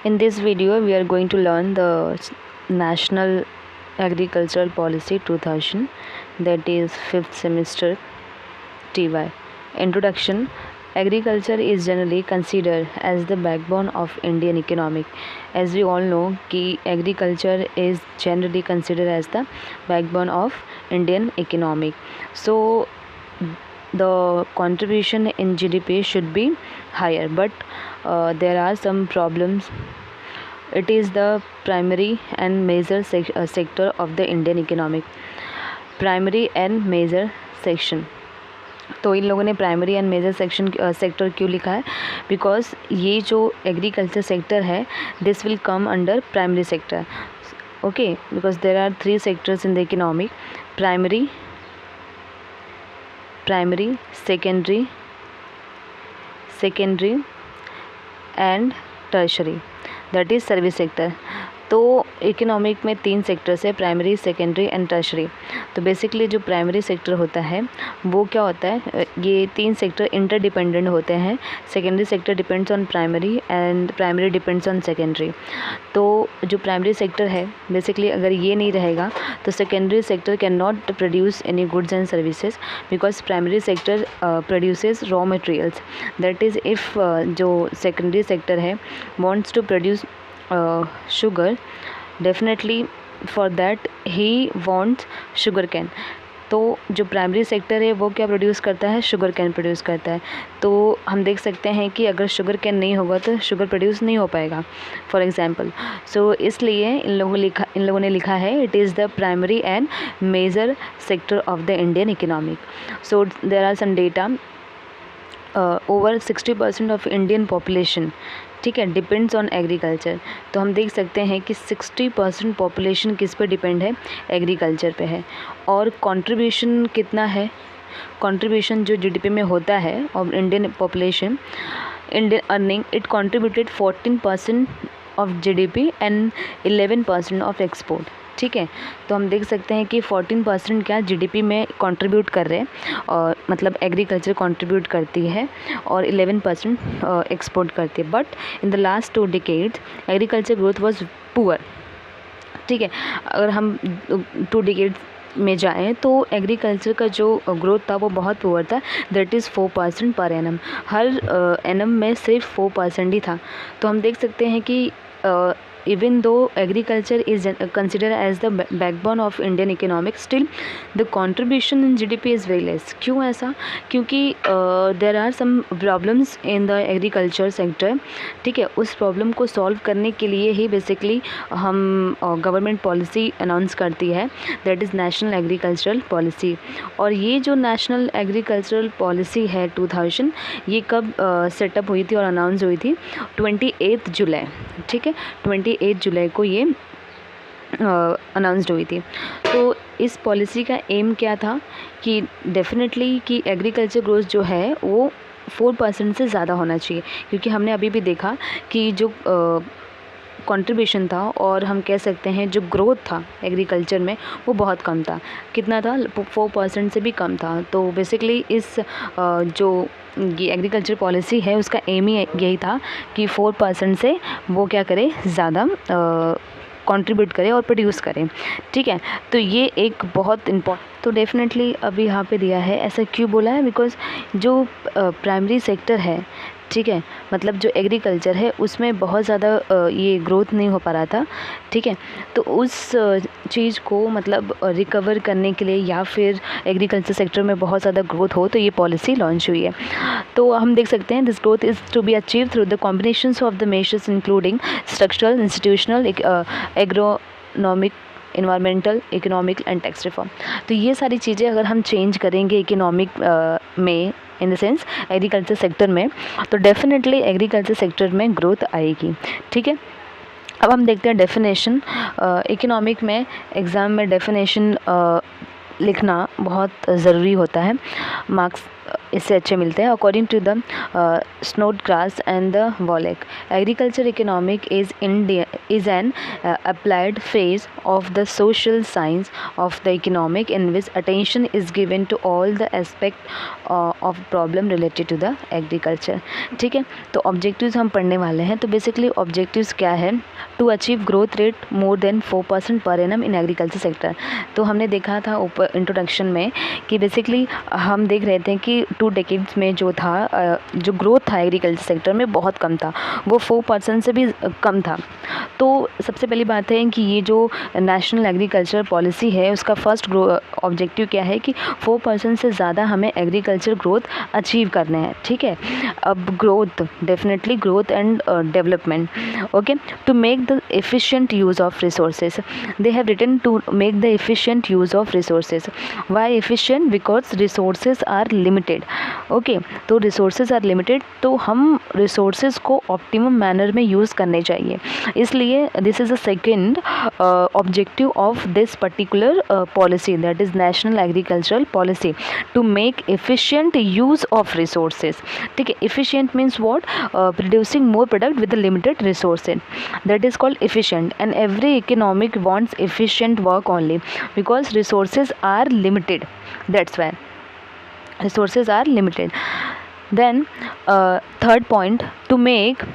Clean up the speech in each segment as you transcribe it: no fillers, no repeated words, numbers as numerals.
In this video, we are going to learn the National Agricultural Policy 2000, that is 5th semester TY. Introduction. Agriculture is generally considered as the backbone of Indian economic. As we all know कि agriculture is generally considered as the backbone of Indian economic. So the contribution in GDP should be higher, but there are some problems. It is the primary and major sector of the Indian economic. Primary and major section, तो इन लोगों ने primary and major sector क्यों लिखा है? Because ये जो agriculture sector है this will come under primary sector. Okay, because there are 3 sectors in the economic: primary, secondary and tertiary, that is service sector. तो इकोनॉमिक में 3 सेक्टर्स है, primary, secondary and tertiary. तो basically जो primary sector होता है वो क्या होता है, ये 3 सेक्टर इंटरडिपेंडेंट होते हैं. Secondary sector depends on primary and primary depends on secondary. तो जो प्राइमरी सेक्टर है बेसिकली अगर ये नहीं रहेगा तो secondary sector can not produce any goods and services, because primary sector produces raw materials. That is if जो secondary sector है wants to produce sugar, definitely for that he wants sugar cane. तो जो primary sector है वो क्या produce करता है? Sugar cane produce करता है. तो हम देख सकते हैं कि अगर शुगर कैन नहीं होगा तो शुगर प्रोड्यूस नहीं हो पाएगा, फॉर एग्जांपल. सो इसलिए इन लोगों ने लिखा है it is the primary and major sector of the Indian economic. So there are some data. Over 60% of Indian population, ठीक है, डिपेंड्स ऑन एग्रीकल्चर. तो हम देख सकते हैं कि 60% पॉपुलेशन किस पे डिपेंड है? एग्रीकल्चर पे है. और कंट्रीब्यूशन कितना है? कंट्रीब्यूशन जो जीडीपी में होता है of Indian population, Indian earning, it contributed 14% of GDP and 11% of export. ठीक है, तो हम देख सकते हैं कि 14% क्या जीडीपी में कंट्रीब्यूट कर रहे हैं, और मतलब एग्रीकल्चर कंट्रीब्यूट करती है, और 11% एक्सपोर्ट करती है. But in the last 2 decades agriculture growth was poor. ठीक है, अगर हम 2 डिकेड्स में जाएं तो एग्रीकल्चर का जो ग्रोथ था वो बहुत पुअर था. That is 4% per annum. Her annum में सिर्फ 4% ही था. तो हम देख सकते हैं कि even though agriculture is considered as the backbone of Indian economic, still the contribution in GDP is very less. क्यों ऐसा? क्योंकि there are some problems in the agriculture sector. ठीक है, उस प्रॉब्लम को सॉल्व करने के लिए ही बेसिकली हम गवर्नमेंट पॉलिसी अनाउंस करती है, that is national agricultural policy. और ये जो नेशनल एग्रीकल्चरल पॉलिसी है 2000, ये कब सेटअप हुई थी और अनाउंस हुई थी? 28 जुलाई. ठीक है, 28 जुलाई को ये अनाउंसड हुई थी. तो इस पॉलिसी का एम क्या था कि डेफिनेटली कि एग्रीकल्चर ग्रोथ जो है वो 4% से ज़्यादा होना चाहिए, क्योंकि हमने अभी भी देखा कि जो कंट्रीब्यूशन था और हम कह सकते हैं जो ग्रोथ था एग्रीकल्चर में वो बहुत कम था. कितना था? 4% से भी कम था. तो बेसिकली इस जो ये एग्रीकल्चर पॉलिसी है उसका एम ही यही था कि 4% से वो क्या करे, ज़्यादा कंट्रीब्यूट करे और प्रोड्यूस करें. ठीक है, तो ये एक बहुत इम्पोर्टेंट. तो डेफिनेटली अभी यहाँ पे दिया है. ऐसा क्यों बोला है? बिकॉज जो प्राइमरी सेक्टर है, ठीक है, मतलब जो एग्रीकल्चर है उसमें बहुत ज़्यादा ये ग्रोथ नहीं हो पा रहा था. ठीक है, तो उस चीज़ को मतलब रिकवर करने के लिए या फिर एग्रीकल्चर सेक्टर में बहुत ज़्यादा ग्रोथ हो तो ये पॉलिसी लॉन्च हुई है. तो हम देख सकते हैं this growth is to be achieve through the combinations of the measures including structural, institutional, agronomic, environmental, economic and tax reform. तो ये सारी चीज़ें अगर हम चेंज करेंगे इकोनॉमिक में, in the sense agriculture sector में, तो डेफिनेटली एग्रीकल्चर सेक्टर में ग्रोथ आएगी. ठीक है, अब हम देखते हैं डेफिनेशन. इकोनॉमिक में एग्ज़ाम में डेफिनेशन लिखना बहुत ज़रूरी होता है. मार्क्स इससे अच्छे मिलते हैं। According to the Snodgrass and the Wallace, agriculture economic is an applied phase of the social science of the economic in which attention is given to all the aspect of problem related to the agriculture। ठीक है, तो objectives हम पढ़ने वाले हैं। तो basically objectives क्या है? To achieve growth rate more than 4% per annum in agriculture sector. तो हमने देखा था ऊपर इंट्रोडक्शन में कि बेसिकली हम देख रहे थे कि 2 डेकेड्स में जो था जो ग्रोथ था एग्रीकल्चर सेक्टर में बहुत कम था, वो 4% से भी कम था। तो सबसे पहली बात है कि ये जो नेशनल एग्रीकल्चर पॉलिसी है उसका फर्स्ट ऑब्जेक्टिव क्या है कि 4% से ज़्यादा हमें एग्रीकल्चर ग्रोथ अचीव करने हैं। ठीक है, अब growth, definitely growth and development, okay, to make the efficient use of resources. They have written to make the efficient use of resources. Why efficient? Because resources are limited. Okay, तो resources are limited, तो हम resources को optimum manner में use करने चाहिए। इसलिए this is a second objective of this particular policy, that is national agricultural policy, to make efficient use of resources. ठीक है, efficient means what? Producing more product with limited resources, that is called efficient, and every economic wants efficient work only because resources are limited. That's why resources are limited. Then third point, to make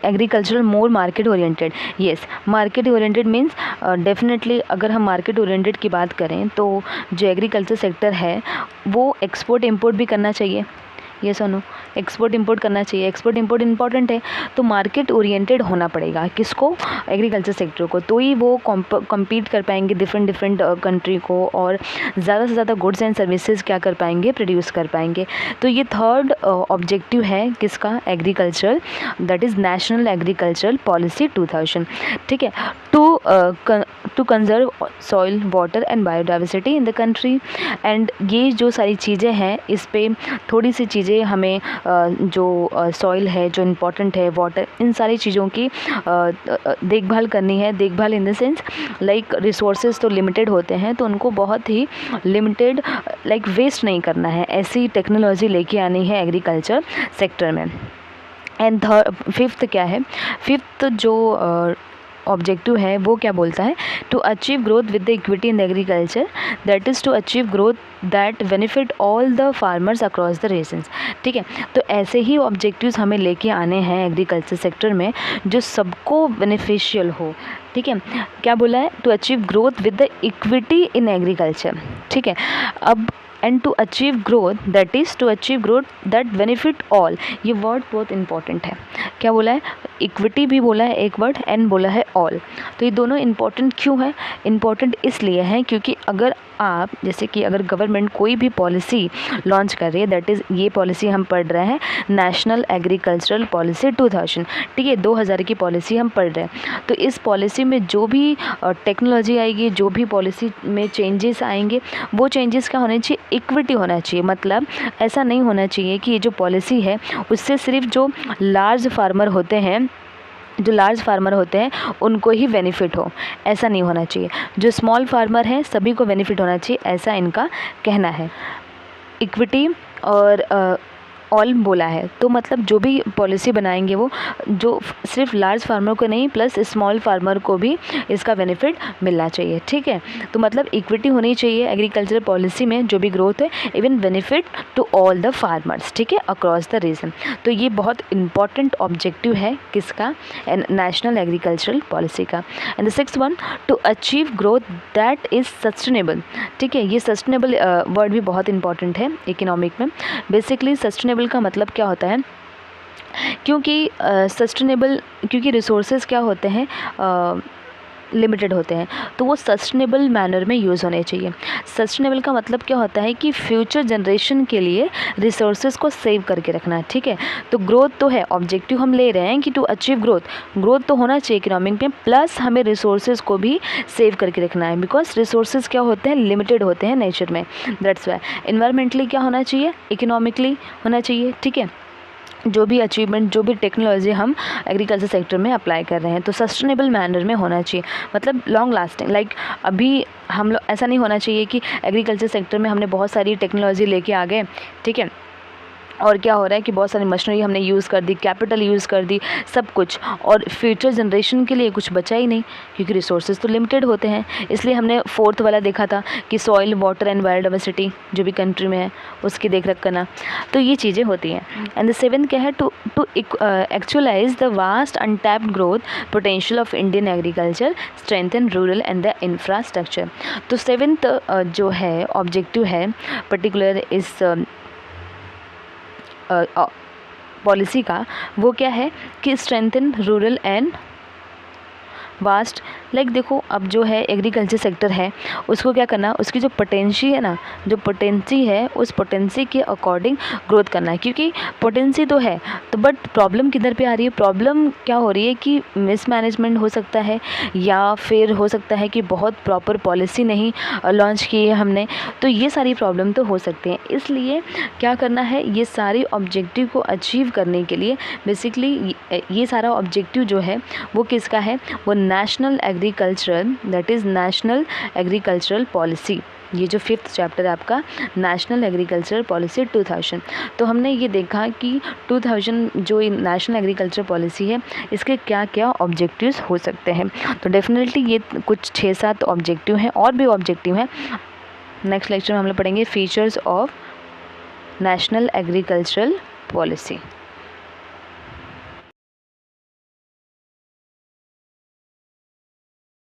agricultural more market oriented. Yes, market oriented means definitely अगर हम market oriented की बात करें तो जो agriculture sector है वो export import भी करना चाहिए। ये सुनो, एक्सपोर्ट इंपोर्ट करना चाहिए, एक्सपोर्ट इंपोर्ट इंपॉर्टेंट है। तो मार्केट ओरिएंटेड होना पड़ेगा किसको? एग्रीकल्चर सेक्टर को, तो ही वो कम्पीट कर पाएंगे डिफरेंट कंट्री को और ज़्यादा से ज़्यादा गुड्स एंड सर्विसेज क्या कर पाएंगे? प्रोड्यूस कर पाएंगे। तो ये थर्ड ऑब्जेक्टिव है किसका? Agriculture, that is national agricultural policy 2000। ठीक है, to conserve soil, water and biodiversity in the country. And ये जो सारी चीज़ें हैं इस पर थोड़ी सी चीज़ें हमें जो सॉइल है, जो इम्पोर्टेंट है, वाटर, इन सारी चीज़ों की देखभाल करनी है। देखभाल in the sense like resources तो लिमिटेड होते हैं, तो उनको बहुत ही लिमिटेड लाइक वेस्ट नहीं करना है, ऐसी टेक्नोलॉजी लेके आनी है एग्रीकल्चर सेक्टर में। एंड फिफ्थ क्या है? फिफ्थ जो ऑब्जेक्टिव है वो क्या बोलता है? To achieve growth with the equity in the agriculture, that is to achieve growth that benefit all the farmers across the regions. ठीक है, तो ऐसे ही ऑब्जेक्टिव्स हमें लेके आने हैं एग्रीकल्चर सेक्टर में जो सबको बेनिफिशियल हो। ठीक है, क्या बोला है? To achieve growth with the equity in agriculture. ठीक है, अब and to achieve growth, that is to achieve growth that benefit all. ये वर्ड बहुत इंपॉर्टेंट है। क्या बोला है? इक्विटी भी बोला है एक वर्ड, एंड बोला है ऑल। तो ये दोनों इंपॉर्टेंट क्यों है? इंपॉर्टेंट इसलिए है क्योंकि अगर आप, जैसे कि अगर गवर्नमेंट कोई भी पॉलिसी लॉन्च कर रही है, दैट इज़ ये पॉलिसी हम पढ़ रहे हैं नेशनल एग्रीकल्चरल पॉलिसी 2000। ठीक है, 2000 की पॉलिसी हम पढ़ रहे हैं। तो इस पॉलिसी में जो भी टेक्नोलॉजी आएगी, जो भी पॉलिसी में चेंजेस आएंगे, वो चेंजेस क्या होने चाहिए? इक्विटी होना चाहिए। मतलब ऐसा नहीं होना चाहिए कि ये जो पॉलिसी है उससे सिर्फ जो लार्ज फार्मर होते हैं उनको ही बेनिफिट हो, ऐसा नहीं होना चाहिए। जो स्मॉल फार्मर हैं सभी को बेनिफिट होना चाहिए, ऐसा इनका कहना है। इक्विटी और ऑल बोला है, तो मतलब जो भी पॉलिसी बनाएंगे वो जो सिर्फ लार्ज फार्मर को नहीं, प्लस स्मॉल फार्मर को भी इसका बेनिफिट मिलना चाहिए। ठीक है, तो मतलब इक्विटी होनी चाहिए एग्रीकल्चर पॉलिसी में, जो भी ग्रोथ है even benefit to all the farmers. ठीक है, अक्रॉस द रीजन। तो ये बहुत इंपॉर्टेंट ऑब्जेक्टिव है किसका? नेशनल एग्रीकल्चरल पॉलिसी का। And the sixth one, to achieve growth that is sustainable. ठीक है, ये सस्टेनेबल वर्ड भी बहुत इंपॉर्टेंट है इकोनॉमिक में। बेसिकली सस्टेनेबल का मतलब क्या होता है? क्योंकि सस्टेनेबल, क्योंकि रिसोर्सेज क्या होते हैं? लिमिटेड होते हैं, तो वो सस्टेनेबल मैनर में यूज़ होने चाहिए। सस्टेनेबल का मतलब क्या होता है कि फ्यूचर जनरेशन के लिए रिसोर्सेज को सेव करके रखना है। ठीक है, तो ग्रोथ तो है, ऑब्जेक्टिव हम ले रहे हैं कि टू अचीव ग्रोथ तो होना चाहिए इकोनॉमिक में, प्लस हमें रिसोर्सेज को भी सेव करके रखना है। बिकॉज रिसोर्सेज क्या होते हैं? लिमिटेड होते हैं नेचर में। दैट्स वाई एनवायरमेंटली क्या होना चाहिए? इकोनॉमिकली होना चाहिए। ठीक है, जो भी अचीवमेंट, जो भी टेक्नोलॉजी हम एग्रीकल्चर सेक्टर में अप्लाई कर रहे हैं तो सस्टेनेबल मैनर में होना चाहिए, मतलब लॉन्ग लास्टिंग। लाइक अभी हम लोग, ऐसा नहीं होना चाहिए कि एग्रीकल्चर सेक्टर में हमने बहुत सारी टेक्नोलॉजी लेके आ गए, ठीक है, और क्या हो रहा है कि बहुत सारी मशीनरी हमने यूज़ कर दी, कैपिटल यूज़ कर दी, सब कुछ, और फ्यूचर जनरेशन के लिए कुछ बचा ही नहीं, क्योंकि रिसोर्सेज तो लिमिटेड होते हैं। इसलिए हमने फोर्थ वाला देखा था कि सॉइल, वाटर एंड बायोडाइवर्सिटी जो भी कंट्री में है उसकी देख रेख करना, तो ये चीज़ें होती हैं। एंड द सेवेंथ क्या है, to actualize the vast untapped growth potential of Indian agriculture, strengthen rural and the infrastructure. तो सेवेंथ जो है ऑब्जेक्टिव है पर्टिकुलर इस पॉलिसी का, वो क्या है कि strengthen rural and vast. Like देखो, अब जो है एग्रीकल्चर सेक्टर है उसको क्या करना, उसकी जो पोटेंसी है ना, जो पोटेंसी है उस पोटेंसी के अकॉर्डिंग ग्रोथ करना है, क्योंकि पोटेंसी तो है, तो बट प्रॉब्लम किधर पे आ रही है, प्रॉब्लम क्या हो रही है कि मिसमैनेजमेंट हो सकता है, या फिर हो सकता है कि बहुत प्रॉपर पॉलिसी नहीं लॉन्च की है हमने, तो ये सारी प्रॉब्लम तो हो सकती हैं। इसलिए क्या करना है, ये सारी ऑब्जेक्टिव को अचीव करने के लिए बेसिकली ये सारा ऑब्जेक्टिव जो है वो किसका है, वो national agricultural, that is national agricultural policy. ये जो फिफ्थ चैप्टर है आपका नेशनल एग्रीकल्चरल पॉलिसी 2000, तो हमने ये देखा कि 2000 जो नेशनल एग्रीकल्चर पॉलिसी है इसके क्या क्या ऑब्जेक्टिव्स हो सकते हैं। तो डेफिनेटली ये कुछ 6-7 ऑब्जेक्टिव हैं, और भी ऑब्जेक्टिव हैं। नेक्स्ट लेक्चर में हम लोग पढ़ेंगे features of national agricultural policy.